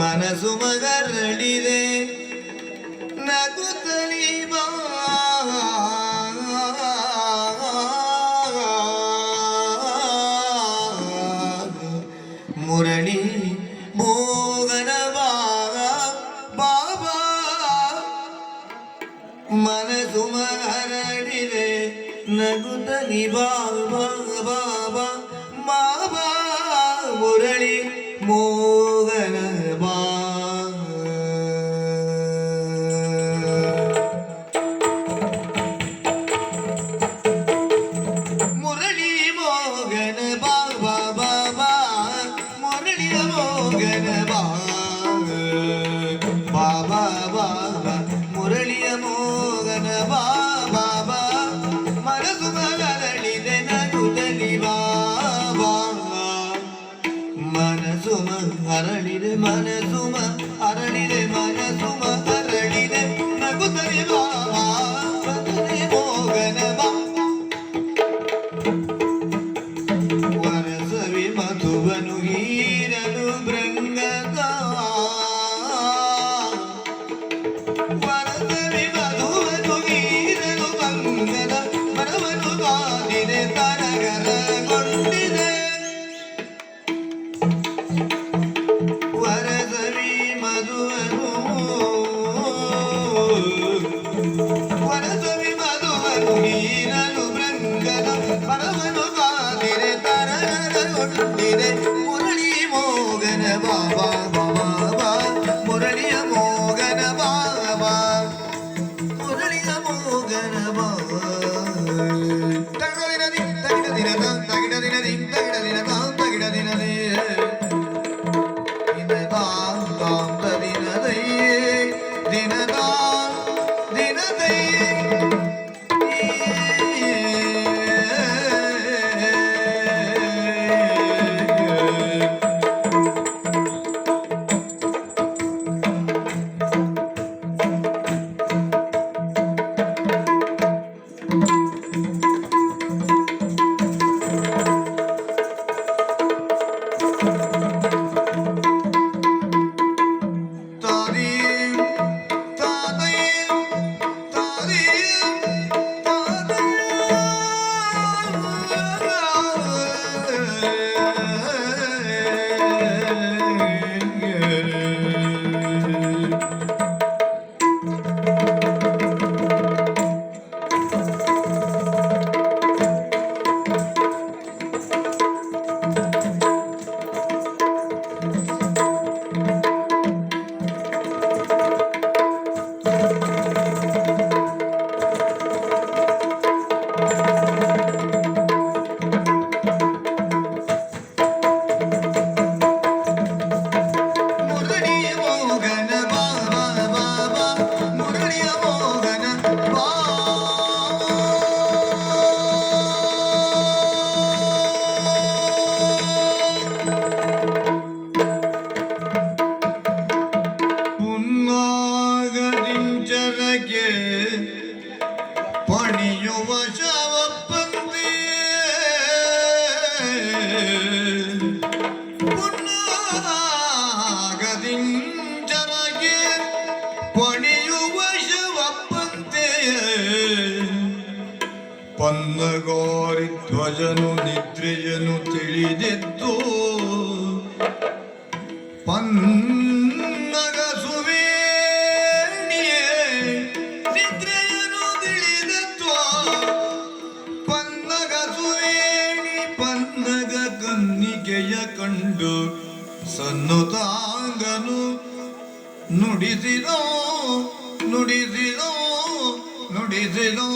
ಮನಸ್ಸು ಮಗರಳಿದೆ ನಗುತ್ತಲಿ ಬಾ ಮುರಳಿ ಮೋಗನ ಬಾಬಾ ಮನಸ್ಸು ಮಗರಳಿದೆ ನಗುತ್ತಲಿ ಬಾಬಾ ಬಾಬಾ ಬಾಬಾ ಮುರಳಿ ಮೋಗನ ಬಾ ಮುರಳಿ ಮೋಗನ ಬಾಬಾ ಬಾಬಾ ಮುರಳಿಯ ಮೋಗನ ಬಾ ಬಾಬಾ ಬಾಬಾ ಮುರಳಿಯ ಮೋಗನ ಬಾ ಬಾಬಾ ಮನಸ್ಸು ಮಗರಳಿದೆ ನಗುತ್ತಲಿ ಬಾಬಾ ಮನಸ್ಸು ಅರಳಿದೆ ಮನಸ್ಸು ಅರಳಿದೆ ಮನಸ್ಸು ಅರಳಿದೆ ನಗುತ್ತಲಿ ಬಾಬಾ ಮೋಗನ ಬಾ ವರಸವಿ ಮಧುವನು ಹೀರಲು ಭೃಂಗದ ವರಸವಿ ಮಧುವನು ಹೀರಲು ಭಂಗದ ಮರವನು ಕಾದಿದೆ ತರಗರಗೊಂಡಿದೆ ವರಸವಿ ಮಧುವನು ಹೀರಲು ಭೃಂಗದ ಮರವನು ಕಾದಿದೆ ತರಗರಗೊಂಡಿದೆ ಮುರಳಿ ಮೋಗನ ಬಾಬಾ ಬಾಬಾ ಮುರಳಿಯ ಮೋಗನ ಬಾಬಾ ಮುರಳಿಯ ಮೋಗನ ಬಾಬಾ ತಗಿಡ ದಿನ ತಗಿಡ ದಿನ ತಗಿಡ ದಿನ ತಗಿಡ ದಿನದೇ ಪಣಿಯುವ ಶವಪ್ಪಂತೆ ಪುನ್ನಾಗದಿಂಚರಗೆ ಪಣಿಯುವ ಶವಪ್ಪಂತೆ ಪನ್ನಗಾರಿ ಧ್ವಜನು ನಿದ್ರೆಯನು ತಿಳಿದೆದ್ದು ಕನ್ನಿಗೆಯ ಕಂಡು ಸನ್ನುತಾಂಗನು ನುಡಿಸಿದೋ ನುಡಿಸಿದೋ ನುಡಿಸಿದೋ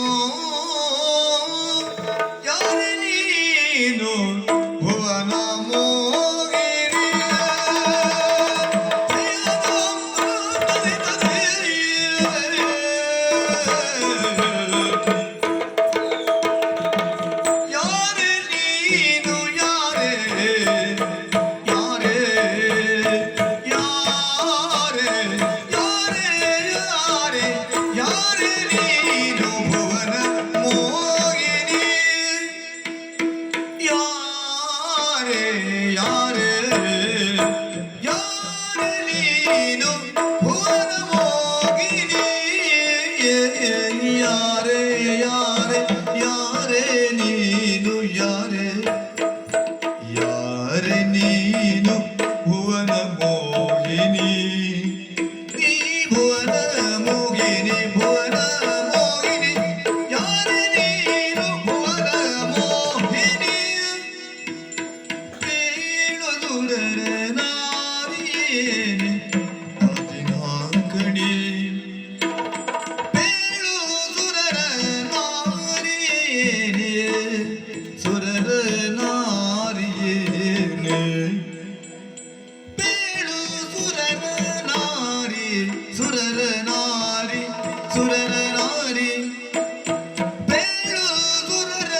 ಯಾರೆ ನೀನು ಭುವನ ಯಾರೆ ನೀನು ಭುವನ ಯಾರೆ ನೀನು ಭುವನ ಮೋಹಿನಿ ನೀ ಭುವನ ಮೋಹಿನಿ ಭುವನ ಮೋಹಿನಿ ಯಾರೆ ನೀನು ಭುವನ ಮೋಹಿನಿ ಬೇಳು ಸುರರ ನಾರಿಯೇನೆ ಆದಿನಾಂಕಣಿ ಬೇಳು ಸುರರ ನಾರಿಯೇನೆ ಸುರರ ನಾರಿಯೇನೆ ಬೇಳು ಸುರರ ನಾರಿ ಸುರರ ನಾರಿ ಸುರರ ನಾರಿ ಬೇಳು ಸುರರ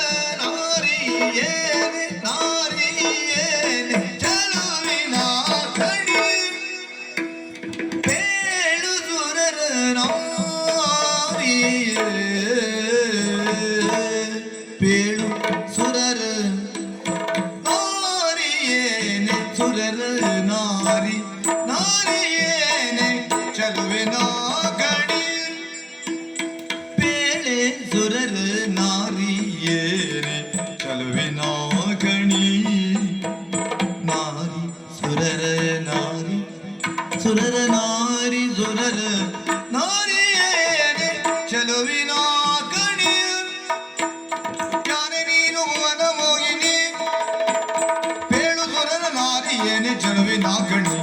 ನಾರಿಯೇನೆ ನಾರಿಯೇನೆ ಚಲುವಿನ ಕಣಿ ಬೇಳು ಸುರರ ನಾರಿಯೇ ಬೇಳು ಸುರರ ನಾರಿಯೇನೆ ಸುರರ ನಾರಿ ನಾರಿಯೇನೆ ಚಲುವಿನ ಗಣಿ ಬೇಳೆ ಸುರರ ನಾರಿಯೇನೆ ಚಲುವಿನ ಗಣಿ ನಾರಿ ಸುರರ ನಾರಿ ಸುರರ ನಾರಿ ಸುರರ ನಾರಿಯೇನೆ ಚಲುವಿನ ಗಣಿ ಯಾರೆ ನೀನು ಭುವನ ಮೋಹಿನಿ ಬೇಳು ಸುರರ ನಾರಿಯೇನೆ ಚಲುವಿನ ಗಣಿ